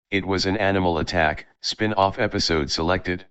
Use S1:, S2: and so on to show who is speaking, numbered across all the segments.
S1: It was an animal attack, spin-off episode selected.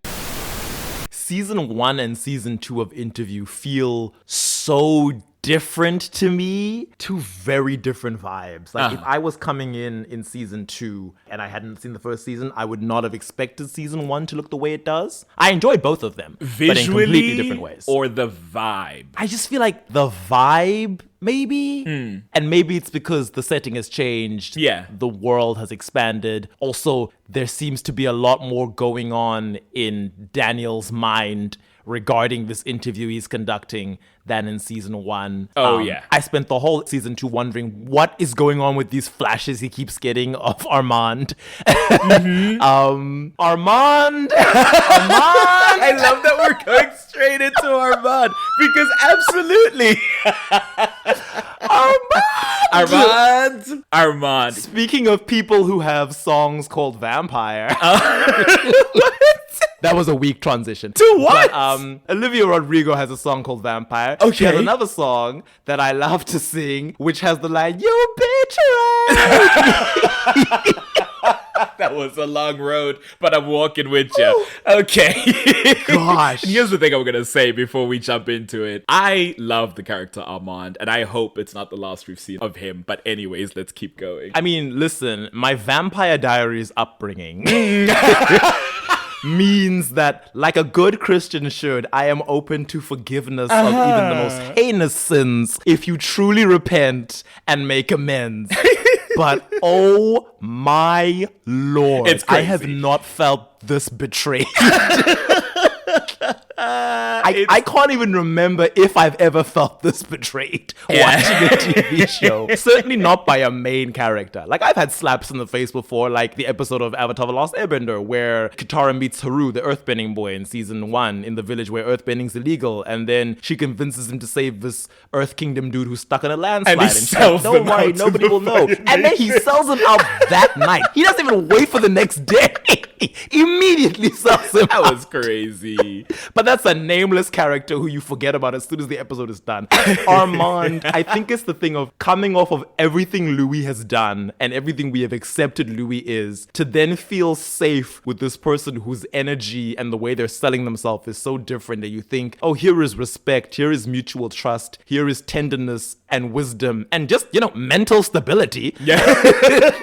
S2: Season 1 and Season 2 of Interview feel so different to me. Two very different vibes. Like, if I was coming in Season 2 and I hadn't seen the first season, I would not have expected Season 1 to look the way it does. I enjoyed both of them,
S3: visually,
S2: but in completely different ways.
S3: Or the vibe?
S2: I just feel like the vibe, maybe. And maybe it's because the setting has changed.
S3: Yeah.
S2: The world has expanded. Also, there seems to be a lot more going on in Daniel's mind regarding this interview he's conducting than in Season 1.
S3: Yeah.
S2: I spent the whole Season 2 wondering what is going on with these flashes he keeps getting of Armand. Armand! Armand!
S3: I love that we're going straight into Armand, because absolutely. Armand.
S2: Speaking of people who have songs called Vampire. That was a weak transition.
S3: To what?
S2: But, Olivia Rodrigo has a song called Vampire.
S3: Okay.
S2: She has another song that I love to sing, which has the line, "You betrayed."
S3: That was a long road, but I'm walking with you. Okay.
S2: Gosh.
S3: And here's the thing I'm going to say before we jump into it. I love the character Armand, and I hope it's not the last we've seen of him. But anyways, let's keep going.
S2: I mean, listen, my Vampire Diaries upbringing means that, like a good Christian should, I am open to forgiveness of even the most heinous sins if you truly repent and make amends. But oh my Lord,
S3: It's crazy.
S2: I have not felt this betrayed. I can't even remember if I've ever felt this betrayed watching a TV show. Certainly not by a main character. Like, I've had slaps in the face before, like the episode of Avatar: The Last Airbender where Katara meets Haru, the earthbending boy in Season 1, in the village where earthbending's illegal, and then she convinces him to save this Earth Kingdom dude who's stuck in a landslide.
S3: And he sells
S2: don't
S3: them
S2: worry,
S3: out to
S2: nobody
S3: the
S2: will know.
S3: Fire
S2: And then he sells them out that night. He doesn't even wait for the next day. Immediately sells them
S3: That
S2: out.
S3: was crazy.
S2: But that's a nameless character who you forget about as soon as the episode is done. Armand, I think it's the thing of coming off of everything Louis has done and everything we have accepted Louis is, to then feel safe with this person whose energy and the way they're selling themselves is so different that you think, oh, here is respect, here is mutual trust, here is tenderness and wisdom and just, mental stability.
S3: Yeah.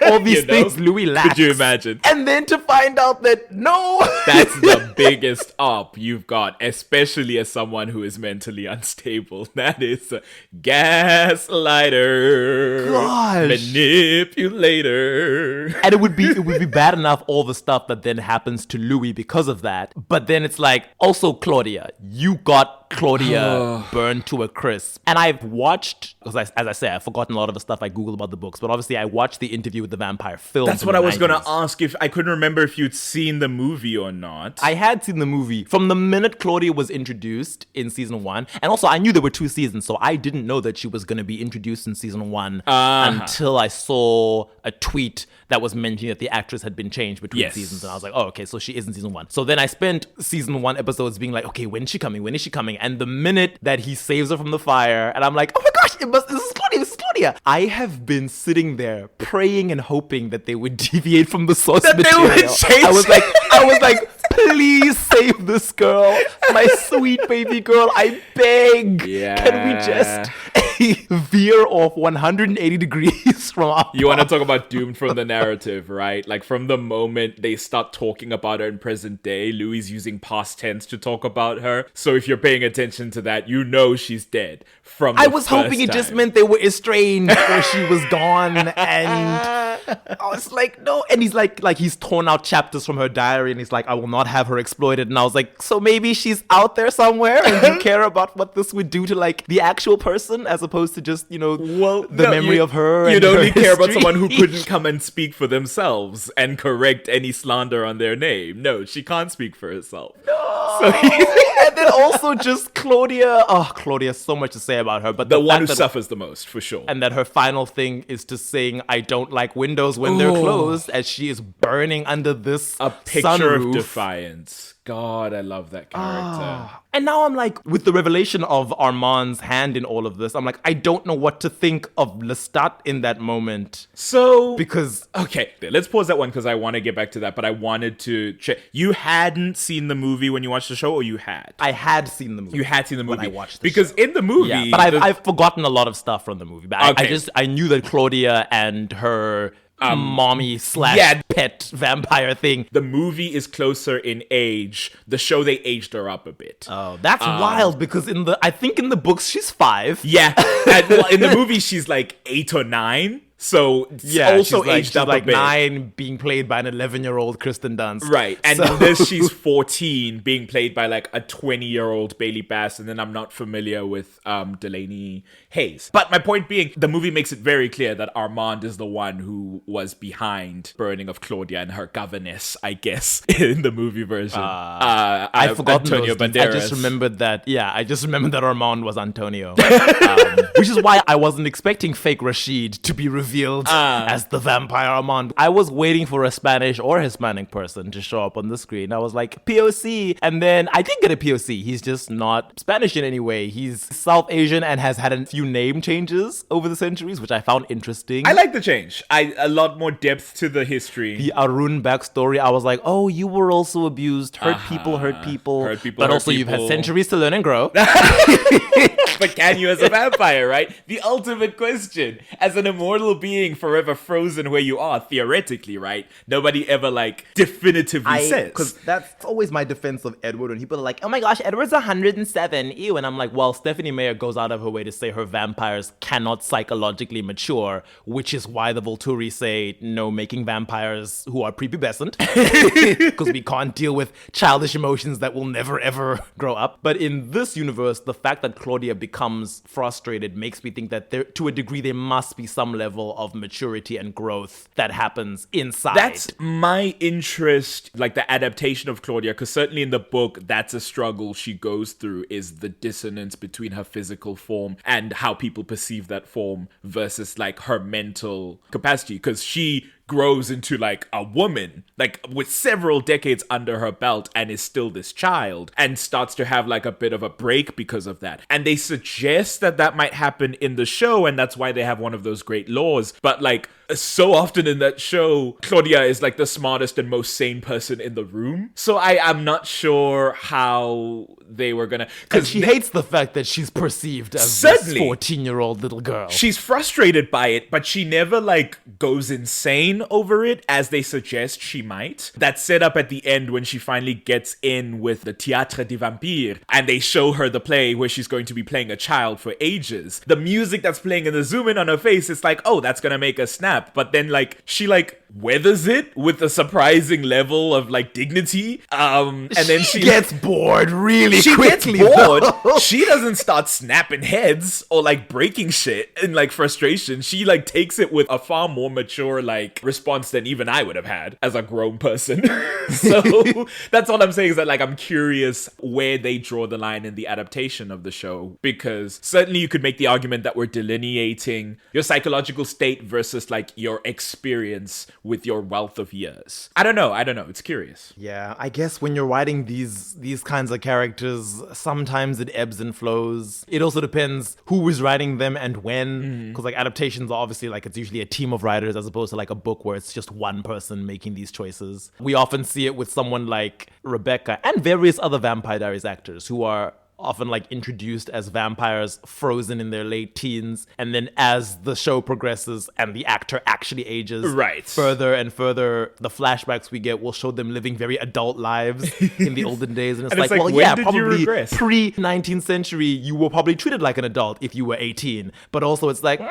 S2: All these things Louis lacks.
S3: Could you imagine?
S2: And then to find out that, no.
S3: That's the biggest up you've got, especially as someone who is mentally unstable. That is a gaslighter.
S2: Gosh.
S3: Manipulator.
S2: And it would be bad enough, all the stuff that then happens to Louis because of that. But then it's like, also Claudia, you got Claudia burned to a crisp. And I've watched, because as I say, I've forgotten a lot of the stuff I Googled about the books, but obviously I watched the Interview with the Vampire film.
S3: That's what I was going to ask, if I couldn't remember if you'd seen the movie or not.
S2: I had seen the movie from the minute Claudia was introduced in Season 1. And also I knew there were 2 seasons, so I didn't know that she was going to be introduced in Season 1 until I saw a tweet that was mentioning that the actress had been changed between seasons. And I was like, oh, okay, so she is in Season 1. So then I spent Season 1 episodes being like, okay, when is she coming? When is she coming? And the minute that he saves her from the fire, and I'm like, oh my gosh, this is Claudia, this is Claudia. I have been sitting there praying and hoping that they would deviate from the source material.
S3: They would change
S2: I was like, please save this girl, my sweet baby girl. I beg.
S3: Yeah.
S2: Can we just veer off 180 degrees from our
S3: You want to talk about doomed from the narrative, right? Like, from the moment they start talking about her in present day, Louis is using past tense to talk about her. So if you're paying attention to that, you know she's dead from the
S2: I was hoping
S3: first
S2: it just
S3: time.
S2: meant they were estranged or she was gone, and I was like, no. And he's like he's torn out chapters from her diary, and he's like, I will not have her exploited. And I was like, so maybe she's out there somewhere, and you care about what this would do to like the actual person as opposed to just the memory of her.
S3: You'd
S2: and her
S3: only care about
S2: history.
S3: someone who couldn't come and speak for themselves and correct any slander on their name. No, she can't speak for herself.
S2: And then also just Claudia. Oh, Claudia, so much to say about her, but
S3: The one who
S2: fact that-
S3: suffers the most, for sure.
S2: And that her final thing is to sing "I don't like windows when they're closed" as she is burning under this
S3: A picture
S2: sunroof.
S3: of defiance. God, I love that character.
S2: And now I'm like, with the revelation of Armand's hand in all of this, I'm like, I don't know what to think of Lestat in that moment.
S3: So,
S2: Because
S3: okay, let's pause that one because I want to get back to that, but I wanted to check. You hadn't seen the movie when you watched the show, or you had?
S2: I had seen the movie.
S3: You had seen the movie
S2: when I watched the
S3: because
S2: show.
S3: in the movie,
S2: Yeah, but I've forgotten a lot of stuff from the movie. But
S3: Okay.
S2: I knew that Claudia and her mommy / pet vampire thing.
S3: the movie is closer in age. The show, they aged her up a bit.
S2: Oh, that's wild because I think in the books she's 5.
S3: Yeah, and, well, in the movie she's like 8 or 9. So it's also aged up
S2: like
S3: a bit.
S2: 9 being played by an 11-year-old Kristen Dunst.
S3: Right, and
S2: So-
S3: in this she's 14 being played by like a 20-year-old Bailey Bass, and then I'm not familiar with Delaney Hayes. But my point being, the movie makes it very clear that Armand is the one who was behind burning of Claudia and her governess, I guess, in the movie version.
S2: I've forgotten
S3: Antonio
S2: those deeds.
S3: Banderas.
S2: I just remembered that Armand was Antonio. Which is why I wasn't expecting fake Rashid to be revealed as the vampire Armand. I was waiting for a Spanish or Hispanic person to show up on the screen. I was like, POC. And then I did get a POC. He's just not Spanish in any way. He's South Asian and has had a few name changes over the centuries, which I found interesting.
S3: I like the change. A lot more depth to the history.
S2: The Arun backstory, I was like, oh, you were also abused. Hurt people.
S3: Hurt people,
S2: But
S3: hurt
S2: also you've had
S3: people.
S2: centuries to learn and grow.
S3: But can you as a vampire, right? The ultimate question. As an immortal being forever frozen where you are, theoretically, right? Nobody ever, like, definitively says.
S2: Because that's always my defense of Edward when people are like, oh my gosh, Edward's 107, ew. And I'm like, well, Stephanie Meyer goes out of her way to say her vampires cannot psychologically mature, which is why the Volturi say no making vampires who are prepubescent. Because we can't deal with childish emotions that will never ever grow up. But in this universe, the fact that Claudia becomes frustrated makes me think that to a degree there must be some level of maturity and growth that happens inside.
S3: That's my interest, like the adaptation of Claudia, because certainly in the book, that's a struggle she goes through, is the dissonance between her physical form and how people perceive that form versus like her mental capacity, because she grows into like a woman, like with several decades under her belt, and is still this child, and starts to have like a bit of a break because of that. And they suggest that might happen in the show, and that's why they have one of those great laws. But like so often in that show, Claudia is like the smartest and most sane person in the room. So I'm not sure how they were gonna,
S2: because she hates the fact that she's perceived as
S3: Certainly.
S2: this 14-year-old little girl.
S3: She's frustrated by it, but she never like goes insane over it as they suggest she might. That's set up at the end when she finally gets in with the Théâtre des Vampires, and they show her the play where she's going to be playing a child for ages. The music that's playing in the zoom in on her face, it's like, oh, that's gonna make her snap. But then like she like weathers it with a surprising level of like dignity. And then she
S2: gets bored really
S3: she
S2: quickly.
S3: gets bored.
S2: though.
S3: She doesn't start snapping heads or like breaking shit in like frustration. She like takes it with a far more mature like response than even I would have had as a grown person. So that's all I'm saying, is that like I'm curious where they draw the line in the adaptation of the show, because certainly you could make the argument that we're delineating your psychological state versus like your experience with your wealth of years. I don't know. It's curious.
S2: Yeah, I guess when you're writing these kinds of characters, sometimes it ebbs and flows. It also depends who is writing them and when, because like adaptations are obviously like it's usually a team of writers as opposed to like a book where it's just one person making these choices. We often see it with someone like Rebecca and various other Vampire Diaries actors who are often like introduced as vampires frozen in their late teens, and then as the show progresses and the actor actually ages further and further, the flashbacks we get will show them living very adult lives in the olden days, and it's,
S3: And it's
S2: like,
S3: like,
S2: well,
S3: when
S2: yeah,
S3: did you
S2: probably
S3: regress?
S2: pre-19th century you were probably treated like an adult if you were 18, but also it's like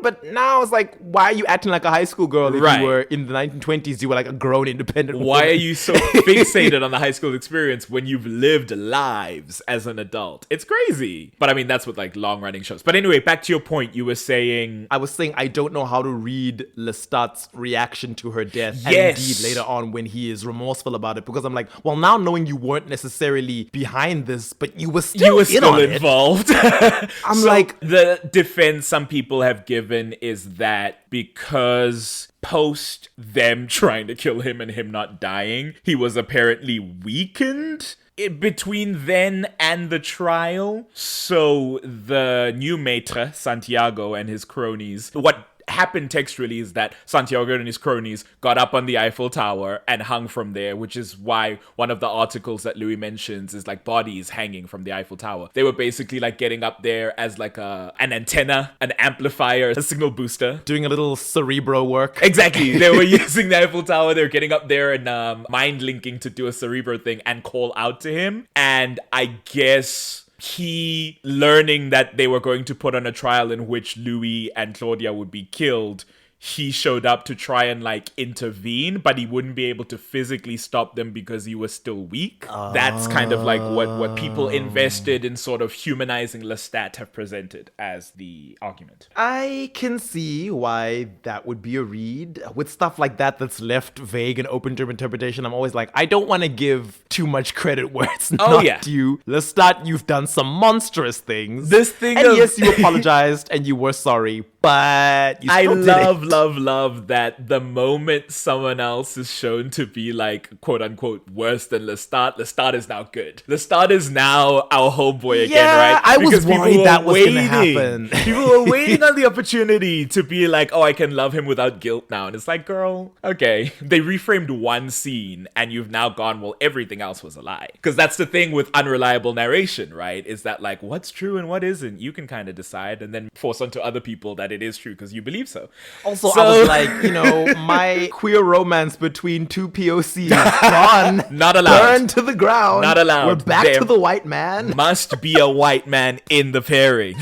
S2: but now it's like, why are you acting like a high school girl if you were in the 1920s, you were like a grown independent woman?
S3: Why are you so fixated on the high school experience when you've lived lives as an adult? It's crazy. But I mean, that's with like long running shows. But anyway, back to your point, you were saying...
S2: I was saying I don't know how to read Lestat's reaction to her death.
S3: Yes.
S2: And indeed later on when he is remorseful about it, because I'm like, well, now knowing you weren't necessarily behind this, but you were still
S3: involved.
S2: I'm
S3: So
S2: like...
S3: the defense some people have given given is that because post them trying to kill him and him not dying, he was apparently weakened between then and the trial. So the new maître, Santiago, and his cronies, what happened textually is that Santiago and his cronies got up on the Eiffel Tower and hung from there, which is why one of the articles that Louis mentions is like bodies hanging from the Eiffel Tower. They were basically like getting up there as like an antenna, an amplifier, a signal booster.
S2: Doing a little cerebro work.
S3: Exactly. They were using the Eiffel Tower. They were getting up there and mind linking to do a cerebro thing and call out to him. And I guess he, learning that they were going to put on a trial in which Louis and Claudia would be killed, he showed up to try and like intervene, but he wouldn't be able to physically stop them because he was still weak. That's kind of like what people invested in sort of humanizing Lestat have presented as the argument.
S2: I can see why that would be a read. With stuff like that that's left vague and open to interpretation, I'm always like, I don't want to give too much credit where it's not due. Lestat, you've done some monstrous things.
S3: This thing
S2: and yes, you apologized and you were sorry, but you still did it.
S3: love that the moment someone else is shown to be like quote unquote worse than Lestat is now good. Lestat is now our homeboy again, right?
S2: I was worried that was gonna happen.
S3: People were waiting on the opportunity to be like, oh, I can love him without guilt now. And it's like, girl, okay. They reframed one scene and you've now gone, well, everything else was a lie. Because that's the thing with unreliable narration, right? Is that like, what's true and what isn't? You can kind of decide and then force onto other people that it is true because you believe so.
S2: Also, I was like, my queer romance between two POCs gone.
S3: Not allowed.
S2: Burned to the ground.
S3: Not allowed.
S2: We're back to the white man.
S3: Must be a white man in the pairing.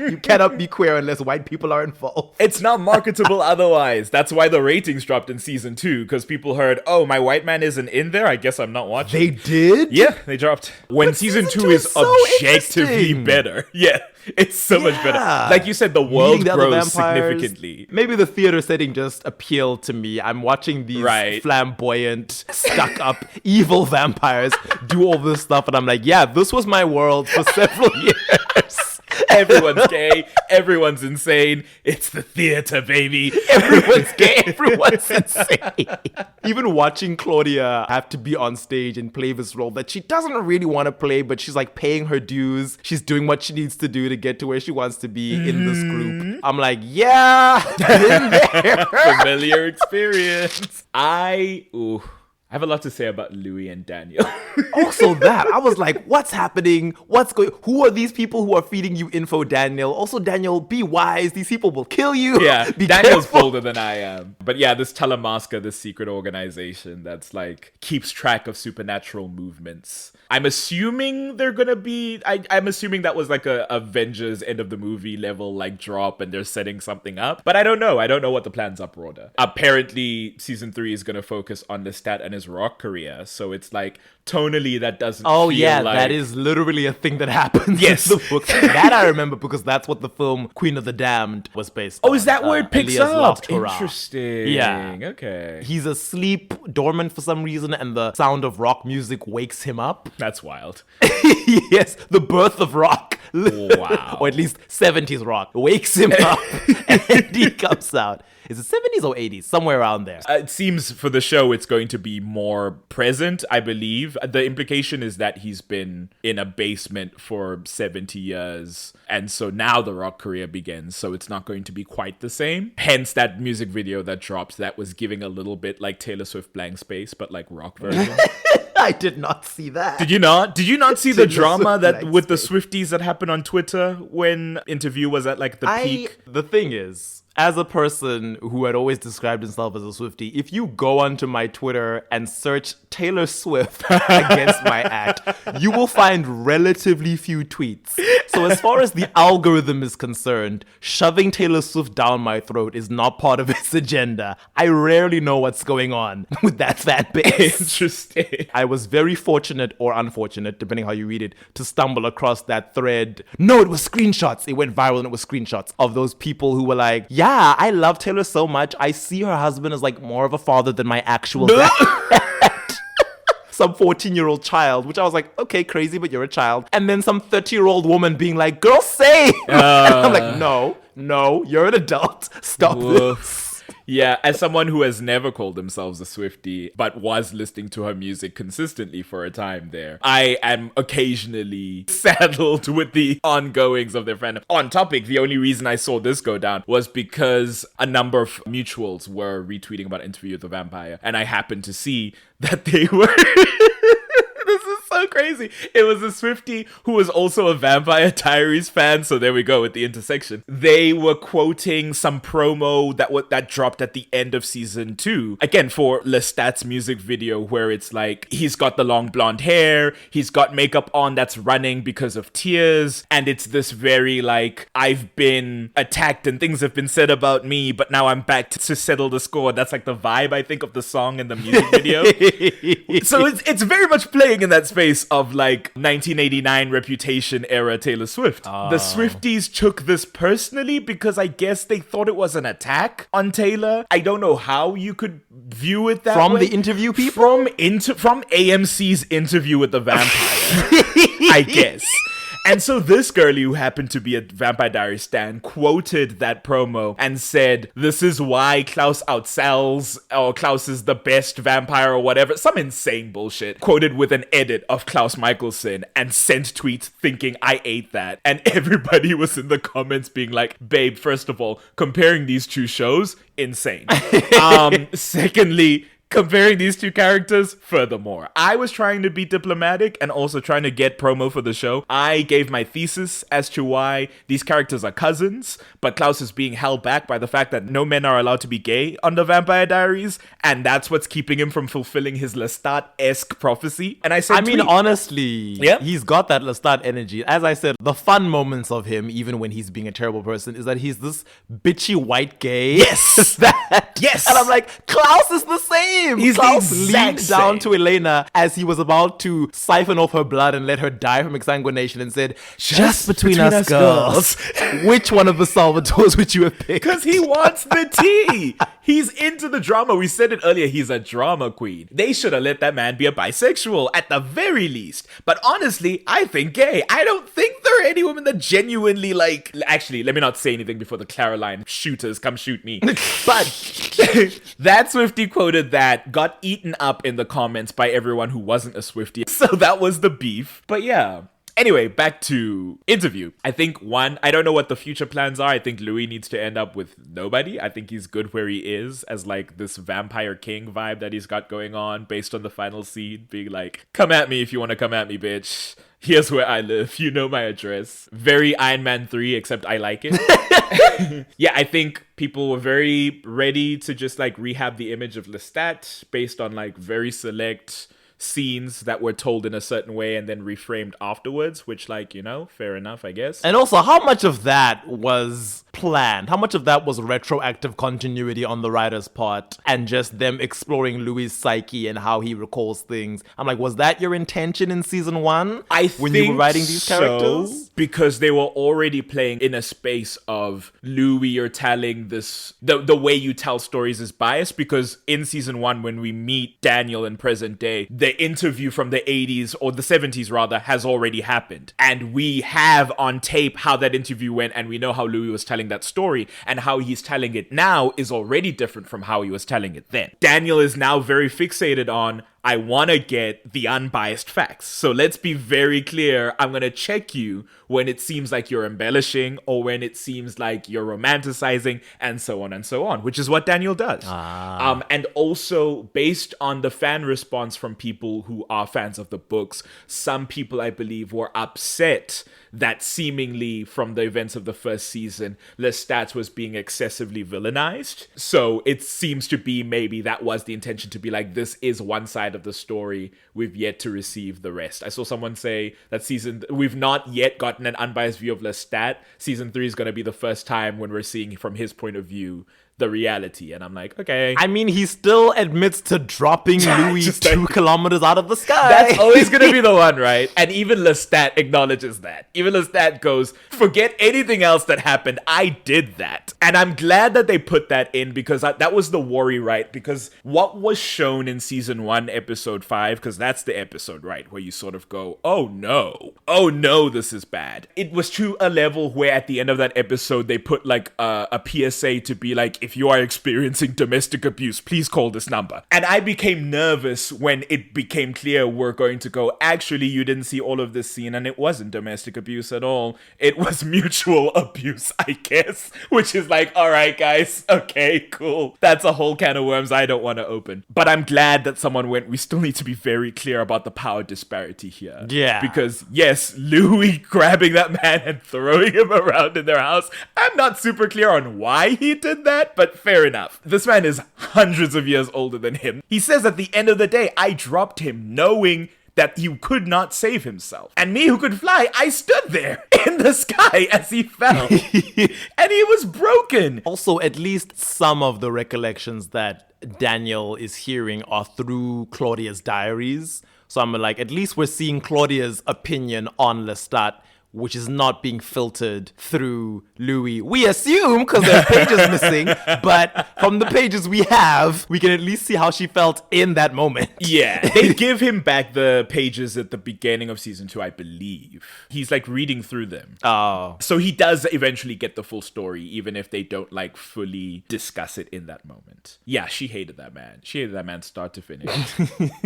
S2: You cannot be queer unless white people are involved.
S3: It's not marketable otherwise. That's why the ratings dropped in season 2, because people heard, oh, my white man isn't in there, I guess I'm not watching.
S2: They did?
S3: Yeah, they dropped. When season 2 is
S2: so
S3: objectively better. Yeah. It's so much better. Like you said, the world grows significantly.
S2: Maybe the theater setting just appealed to me. I'm watching these flamboyant, stuck-up, evil vampires do all this stuff, and I'm like, yeah, this was my world for several years.
S3: Everyone's gay. Everyone's insane. It's the theater, baby.
S2: Everyone's gay. Everyone's insane. Even watching Claudia have to be on stage and play this role that she doesn't really want to play, but she's like paying her dues. She's doing what she needs to do to get to where she wants to be in this group. I'm like, yeah, been there.
S3: Familiar experience. I have a lot to say about Louis and Daniel.
S2: Also that, I was like, what's happening? Who are these people who are feeding you info, Daniel? Also, Daniel, be wise. These people will kill you.
S3: Yeah,
S2: be
S3: Daniel's
S2: careful.
S3: bolder than I am. But yeah, this Telemasca, this secret organization that's like keeps track of supernatural movements. I'm assuming they're gonna be, I'm assuming that was like a Avengers end of the movie level like drop and they're setting something up. But I don't know. I don't know what the plans are broader. Apparently, season 3 is gonna focus on Lestat and his rock career. So it's like tonally that doesn't feel like...
S2: that is literally a thing that happens
S3: yes.
S2: in the book. That I remember because that's what the film Queen of the Damned was based on.
S3: Oh, is that where it picks
S2: Elias
S3: up?
S2: loves Torah.
S3: Interesting.
S2: Yeah.
S3: Okay.
S2: He's asleep, dormant for some reason, and the sound of rock music wakes him up.
S3: That's wild.
S2: Yes, the birth of rock.
S3: Wow.
S2: Or at least 70s rock wakes him up and he comes out. Is it 70s or 80s? Somewhere around there.
S3: It seems for the show it's going to be more present, I believe. The implication is that he's been in a basement for 70 years. And so now the rock career begins. So it's not going to be quite the same. Hence that music video that dropped that was giving a little bit like Taylor Swift Blank Space, but like rock version.
S2: I did not see that.
S3: Did you not? Did you not see the drama that with the Swifties that happened on Twitter when interview was at like the peak?
S2: The thing is, as a person who had always described himself as a Swiftie, if you go onto my Twitter and search Taylor Swift against my act, you will find relatively few tweets. So as far as the algorithm is concerned, shoving Taylor Swift down my throat is not part of its agenda. I rarely know what's going on with that fan base.
S3: Interesting.
S2: I was very fortunate or unfortunate, depending how you read it, to stumble across that thread. No, it was screenshots. It went viral and it was screenshots of those people who were like, yeah, I love Taylor so much. I see her husband as like more of a father than my actual dad. So some 14-year-old child, which I was like, okay, crazy, but you're a child. And then some 30-year-old woman being like, girl, same. And I'm like, no, you're an adult. Stop this.
S3: Yeah, as someone who has never called themselves a Swiftie, but was listening to her music consistently for a time there, I am occasionally saddled with the ongoings of their fandom. On topic, the only reason I saw this go down was because a number of mutuals were retweeting about Interview with the Vampire, and I happened to see that they were... This is so crazy. It was a Swiftie who was also a Vampire Diaries fan, so there we go with the intersection. They were quoting some promo that dropped at the end of season 2. Again, for Lestat's music video, where it's like, he's got the long blonde hair, he's got makeup on that's running because of tears, and it's this very like, I've been attacked and things have been said about me, but now I'm back to settle the score. That's like the vibe, I think, of the song and the music video. So it's very much playing in that space of like 1989 Reputation era Taylor Swift. The Swifties took this personally because I guess they thought it was an attack on Taylor. I don't know how you could view it that
S2: From
S3: way.
S2: the interview people?
S3: From AMC's Interview with the Vampire, I guess. And so this girlie, who happened to be a Vampire Diaries stan, quoted that promo and said, this is why Klaus outsells, or Klaus is the best vampire or whatever. Some insane bullshit. Quoted with an edit of Klaus Mikaelson and sent tweets thinking, I ate that. And everybody was in the comments being like, babe, first of all, comparing these two shows, insane. Secondly, comparing these two characters, furthermore. I was trying to be diplomatic and also trying to get promo for the show. I gave my thesis as to why these characters are cousins, but Klaus is being held back by the fact that no men are allowed to be gay on the Vampire Diaries, and that's what's keeping him from fulfilling his Lestat-esque prophecy. And I said,
S2: honestly, he's got that Lestat energy. As I said, the fun moments of him, even when he's being a terrible person, is that he's this bitchy white gay.
S3: Yes! Yes!
S2: And I'm like, Klaus is the same!
S3: He's
S2: Klaus
S3: the exact
S2: leaned down
S3: same.
S2: to Elena as he was about to siphon off her blood and let her die from exsanguination and said, just between us girls, which one of the Salvatores would you have picked?
S3: Because he wants the tea. He's into the drama. We said it earlier, he's a drama queen. They should have let that man be a bisexual at the very least. But honestly, I think gay. I don't think there are any women that genuinely like... Actually, let me not say anything before the Caroline shooters come shoot me. But that Swiftie quoted that, got eaten up in the comments by everyone who wasn't a Swiftie. So that was the beef. But yeah. Anyway, back to Interview. I think I don't know what the future plans are. I think Louis needs to end up with nobody. I think he's good where he is as like this vampire king vibe that he's got going on based on the final scene being like, come at me if you want to come at me, bitch. Here's where I live. You know my address. Very Iron Man 3, except I like it. Yeah, I think people were very ready to just like rehab the image of Lestat based on like very select scenes that were told in a certain way and then reframed afterwards, which, like, you know, fair enough, I guess.
S2: And also, how much of that was planned? How much of that was retroactive continuity on the writer's part and just them exploring Louis' psyche and how he recalls things? I'm like, was that your intention in season 1? When you were writing these characters?
S3: Because they were already playing in a space of Louis, you're telling this, the way you tell stories is biased, because in season 1, when we meet Daniel in present day, the interview from the 80s, or the 70s rather, has already happened. And we have on tape how that interview went, and we know how Louis was telling that story, and how he's telling it now is already different from how he was telling it then. Daniel is now very fixated on, I want to get the unbiased facts. So let's be very clear. I'm going to check you when it seems like you're embellishing or when it seems like you're romanticizing and so on, which is what Daniel does. And also based on the fan response from people who are fans of the books, some people, I believe, were upset that seemingly from the events of the first season, Lestat was being excessively villainized. So it seems to be maybe that was the intention, to be like, this is one side of the story, we've yet to receive the rest. I saw someone say that we've not yet gotten an unbiased view of Lestat. Season 3 is going to be the first time when we're seeing from his point of view the reality. And I'm like, okay.
S2: I mean, he still admits to dropping Louis 2 kilometers out of the sky.
S3: That's always going to be the one, right? And even Lestat acknowledges that. Even Lestat goes, forget anything else that happened. I did that. And I'm glad that they put that in because that was the worry, right? Because what was shown in season 1, episode 5, because that's the episode, right? Where you sort of go, oh no, this is bad. It was to a level where at the end of that episode, they put like a PSA to be like, if you are experiencing domestic abuse, please call this number. And I became nervous when it became clear we're going to go, actually, you didn't see all of this scene and it wasn't domestic abuse at all. It was mutual abuse, I guess, which is like, all right, guys, okay, cool. That's a whole can of worms I don't want to open. But I'm glad that someone went, we still need to be very clear about the power disparity here.
S2: Yeah.
S3: Because yes, Louis grabbing that man and throwing him around in their house, I'm not super clear on why he did that, but fair enough. This man is hundreds of years older than him. He says at the end of the day, I dropped him knowing that he could not save himself. And me who could fly, I stood there in the sky as he fell. And he was broken.
S2: Also, at least some of the recollections that Daniel is hearing are through Claudia's diaries. So I'm like, at least we're seeing Claudia's opinion on Lestat, which is not being filtered through Louis. We assume, because there's pages missing, but from the pages we have, we can at least see how she felt in that moment.
S3: Yeah, they give him back the pages at the beginning of season 2, I believe. He's like reading through them.
S2: Oh.
S3: So he does eventually get the full story, even if they don't like fully discuss it in that moment. Yeah, she hated that man. She hated that man start to finish.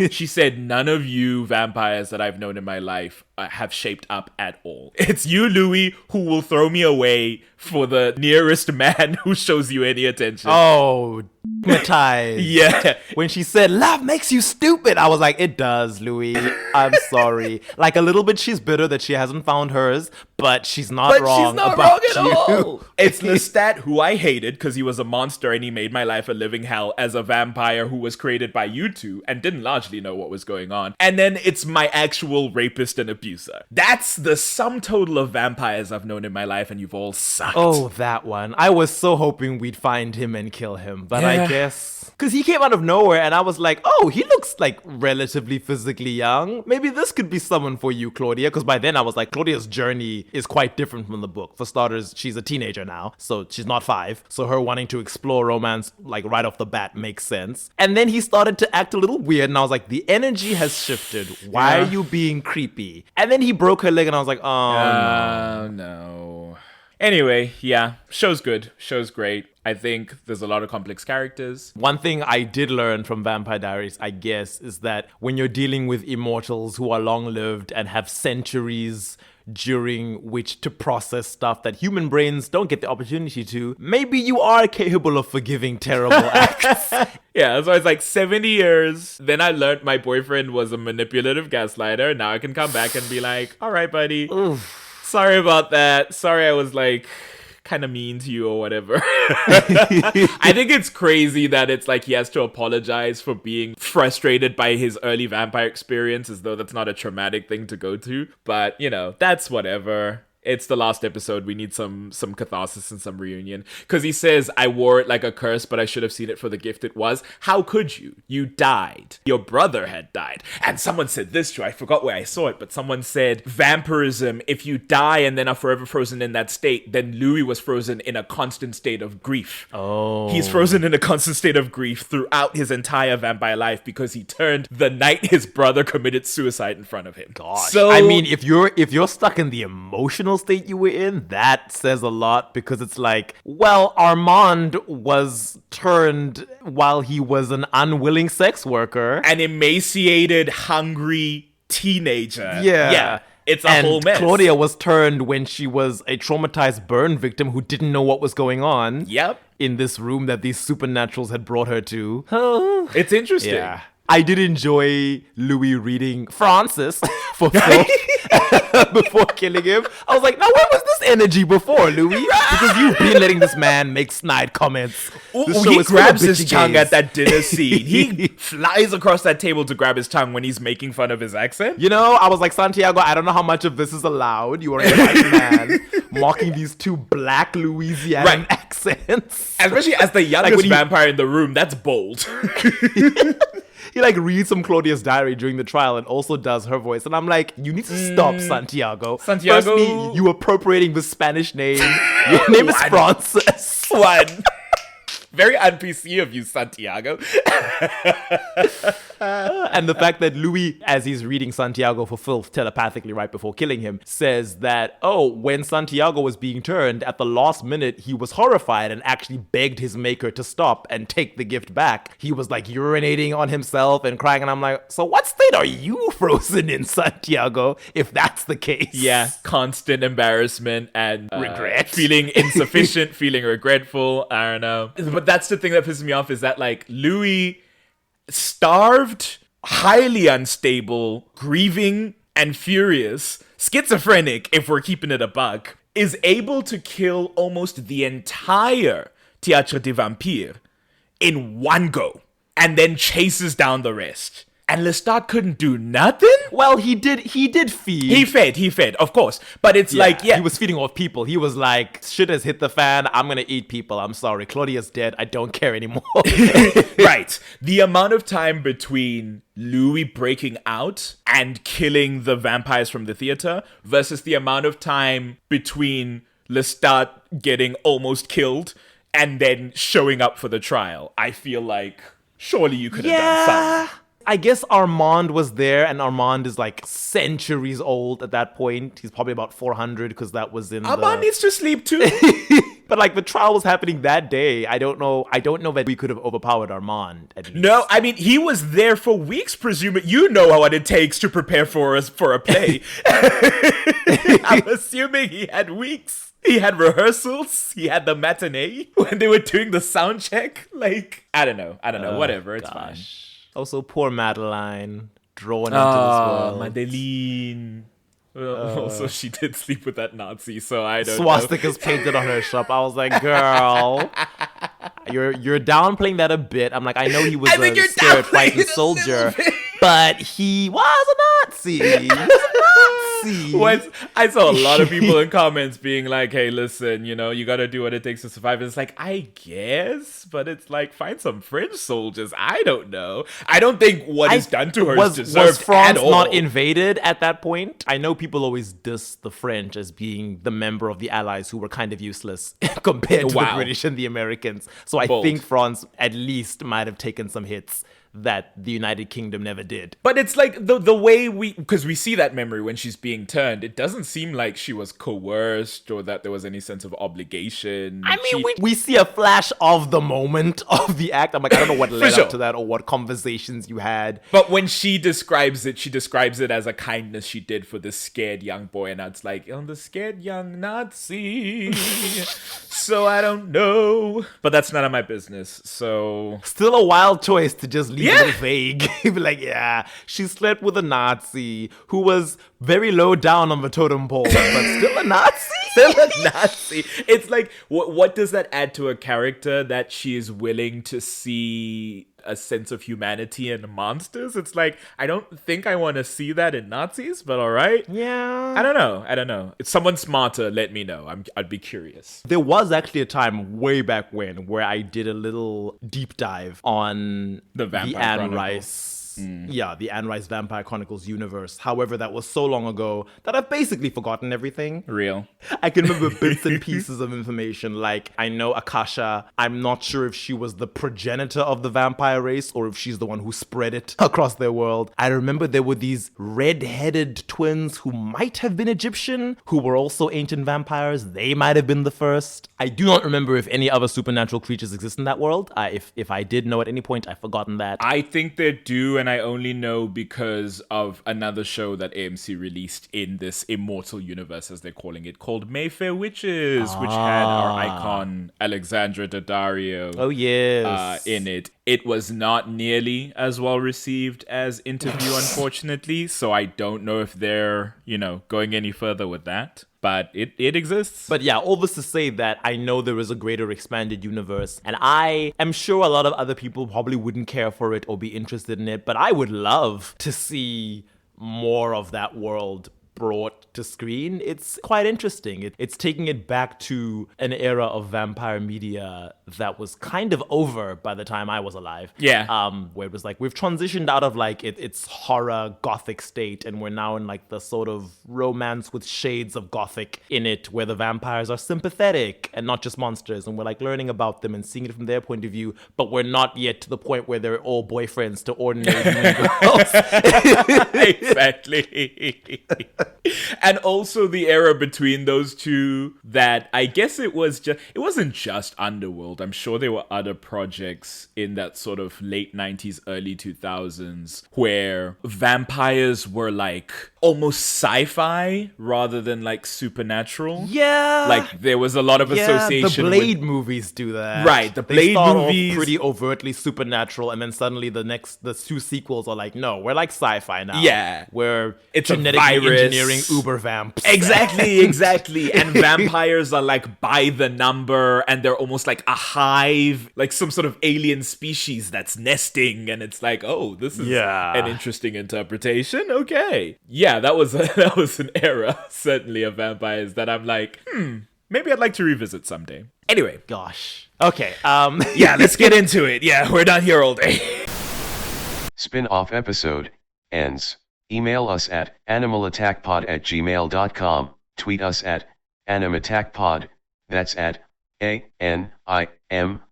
S3: She said, none of you vampires that I've known in my life have shaped up at all. It's you, Louis, who will throw me away for the nearest man who shows you any attention.
S2: Oh, stigmatized.
S3: Yeah.
S2: When she said, love makes you stupid, I was like, it does, Louis. I'm sorry. Like, a little bit she's bitter that she hasn't found hers, but she's not wrong about
S3: at all. It's Lestat, who I hated because he was a monster and he made my life a living hell as a vampire who was created by you two and didn't largely know what was going on. And then it's my actual rapist and abuser. That's the sum total of vampires I've known in my life, and you've all sucked.
S2: Oh, that one. I was so hoping we'd find him and kill him, but I guess... Because he came out of nowhere and I was like, oh, he looks like relatively physically young. Maybe this could be someone for you, Claudia. Because by then I was like, Claudia's journey is quite different from the book. For starters, she's a teenager now, so she's not 5. So her wanting to explore romance like right off the bat makes sense. And then he started to act a little weird and I was like, the energy has shifted. Why are you being creepy? And then he broke her leg and I was like, oh,
S3: no. Anyway, yeah, show's good. Show's great. I think there's a lot of complex characters.
S2: One thing I did learn from Vampire Diaries, I guess, is that when you're dealing with immortals who are long-lived and have centuries during which to process stuff that human brains don't get the opportunity to, maybe you are capable of forgiving terrible acts.
S3: Yeah, so it's like 70 years. Then I learned my boyfriend was a manipulative gaslighter. Now I can come back and be like, all right, buddy.
S2: Oof.
S3: Sorry about that. Sorry I was like kind of mean to you or whatever. I think it's crazy that it's like he has to apologize for being frustrated by his early vampire experience, as though that's not a traumatic thing to go to. But, you know, that's whatever. It's the last episode. We need some catharsis and some reunion. Because he says, I wore it like a curse, but I should have seen it for the gift it was. How could you? You died. Your brother had died. And someone said this too. I forgot where I saw it, but someone said, vampirism, if you die and then are forever frozen in that state, then Louis was frozen in a constant state of grief.
S2: Oh.
S3: He's frozen in a constant state of grief throughout his entire vampire life because he turned the night his brother committed suicide in front of him.
S2: Gosh.
S3: So,
S2: I mean, if you're stuck in the emotional state you were in, that says a lot, because it's like, well, Armand was turned while he was an unwilling sex worker.
S3: An emaciated, hungry teenager.
S2: Yeah.
S3: It's a whole mess.
S2: Claudia was turned when she was a traumatized burn victim who didn't know what was going on.
S3: Yep.
S2: In this room that these supernaturals had brought her to.
S3: It's interesting.
S2: Yeah. I did enjoy Louis reading Francis for Phil before killing him. I was like, now where was this energy before, Louis? Because you've been letting this man make snide comments.
S3: He grabs his tongue at that dinner scene. He flies across that table to grab his tongue when he's making fun of his accent.
S2: You know, I was like, Santiago, I don't know how much of this is allowed. You are a white man mocking these two black Louisiana accents. sense.
S3: Especially as the youngest vampire in the room, that's bold.
S2: He like reads from Claudia's diary during the trial and also does her voice. And I'm like, you need to stop, Santiago.
S3: Santiago.
S2: Firstly, you appropriating the Spanish name. Your name is Francis.
S3: One. Very un-PC of you, Santiago.
S2: And the fact that Louis, as he's reading Santiago for filth telepathically right before killing him, says that, when Santiago was being turned, at the last minute, he was horrified and actually begged his maker to stop and take the gift back. He was like urinating on himself and crying. And I'm like, so what state are you frozen in, Santiago, if that's the case?
S3: Yeah, constant embarrassment and
S2: regret.
S3: Feeling insufficient, feeling regretful. I don't know. But that's the thing that pisses me off is that, like, Louis, starved, highly unstable, grieving, and furious, schizophrenic, if we're keeping it a buck, is able to kill almost the entire Théâtre des Vampires in one go, and then chases down the rest. And Lestat couldn't do nothing?
S2: Well, he did feed.
S3: He fed, of course. But it's
S2: he was feeding off people. He was like, shit has hit the fan. I'm going to eat people. I'm sorry. Claudia's dead. I don't care anymore.
S3: Right. The amount of time between Louis breaking out and killing the vampires from the theater versus the amount of time between Lestat getting almost killed and then showing up for the trial. I feel like surely you could have done something.
S2: I guess Armand was there, and Armand is like centuries old at that point. He's probably about 400 because that was in
S3: Armand needs to sleep too.
S2: But like the trial was happening that day. I don't know that we could have overpowered Armand.
S3: No, I mean, he was there for weeks, presumably. You know what it takes to prepare for a play. I'm assuming he had weeks. He had rehearsals. He had the matinee when they were doing the sound check. Like, I don't know. Whatever. It's fine.
S2: Also, poor Madeline, drawn into this world.
S3: Madeline. Well, also, she did sleep with that Nazi, so I don't
S2: Swastikas painted on her shop. I was like, girl, you're downplaying that a bit. I'm like, I know he was a scared fighting soldier, but he was a Nazi.
S3: I saw a lot of people in comments being like, hey, listen, you gotta do what it takes to survive. It's like, I guess, but it's like, find some French soldiers. I don't know. I don't think what is done to her is deserved
S2: was France
S3: at all.
S2: not invaded at that point? I know people always diss the French as being the member of the Allies who were kind of useless compared to the British and the Americans. So I think France at least might have taken some hits that the United Kingdom never did.
S3: But it's like the way because we see that memory when she's being turned, it doesn't seem like she was coerced or that there was any sense of obligation.
S2: I mean, we see a flash of the moment of the act. I'm like, I don't know what led up to that or what conversations you had.
S3: But when she describes it as a kindness she did for this scared young boy, and it's like, the scared young Nazi. So I don't know. But that's none of my business, so...
S2: Still a wild choice to just leave it vague. Be like, she slept with a Nazi who was very low down on the totem pole, but still a Nazi?
S3: Still a Nazi. It's like, what does that add to a character that she is willing to see a sense of humanity in monsters? It's like, I don't think I want to see that in Nazis, but all right.
S2: Yeah.
S3: I don't know. If someone's smarter, let me know. I'd be curious.
S2: There was actually a time way back when where I did a little deep dive on the Anne Rice. Yeah, the Anne Rice Vampire Chronicles universe. However, that was so long ago that I've basically forgotten everything.
S3: Real.
S2: I can remember bits and pieces of information. Like, I know Akasha. I'm not sure if she was the progenitor of the vampire race or if she's the one who spread it across their world. I remember there were these red-headed twins who might have been Egyptian, who were also ancient vampires. They might have been the first. I do not remember if any other supernatural creatures exist in that world. If I did know at any point, I've forgotten that.
S3: I think there do, and I only know because of another show that AMC released in this Immortal Universe, as they're calling it, called Mayfair Witches, which had our icon Alexandra Daddario in it. It was not nearly as well received as Interview, unfortunately, so I don't know if they're, going any further with that. But it exists.
S2: But yeah, all this to say that I know there is a greater expanded universe. And I am sure a lot of other people probably wouldn't care for it or be interested in it. But I would love to see more of that world brought to screen, it's quite interesting. It's taking it back to an era of vampire media that was kind of over by the time I was alive.
S3: Yeah.
S2: Where it was like, we've transitioned out of like its horror gothic state, and we're now in like the sort of romance with shades of gothic in it, where the vampires are sympathetic and not just monsters, and we're like learning about them and seeing it from their point of view, but we're not yet to the point where they're all boyfriends to ordinary human girls.
S3: Exactly. And also the era between those two, that I guess it wasn't just Underworld. I'm sure there were other projects in that sort of late 90s, early 2000s where vampires were like almost sci-fi rather than like supernatural.
S2: Yeah.
S3: Like there was a lot of association
S2: the Blade
S3: with...
S2: movies do that.
S3: Right, the
S2: They
S3: Blade
S2: start
S3: movies.
S2: off pretty overtly supernatural, and then suddenly the two sequels are like, no, we're like sci-fi now.
S3: Yeah.
S2: We're
S3: It's a
S2: genetically
S3: virus.
S2: engineering uber vamps.
S3: Exactly. And vampires are like by the number, and they're almost like a hive, like some sort of alien species that's nesting, and it's like, oh, this is an interesting interpretation. Okay. Yeah, that was an era, certainly, of vampires that I'm like, maybe I'd like to revisit someday. Anyway.
S2: Gosh. Okay.
S3: Yeah, let's get into it. Yeah, we're not here all day.
S1: Spin-off episode ends. Email us at animalattackpod@gmail.com. Tweet us at animattackpod. That's at ANIM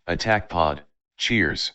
S1: attackpod. Cheers.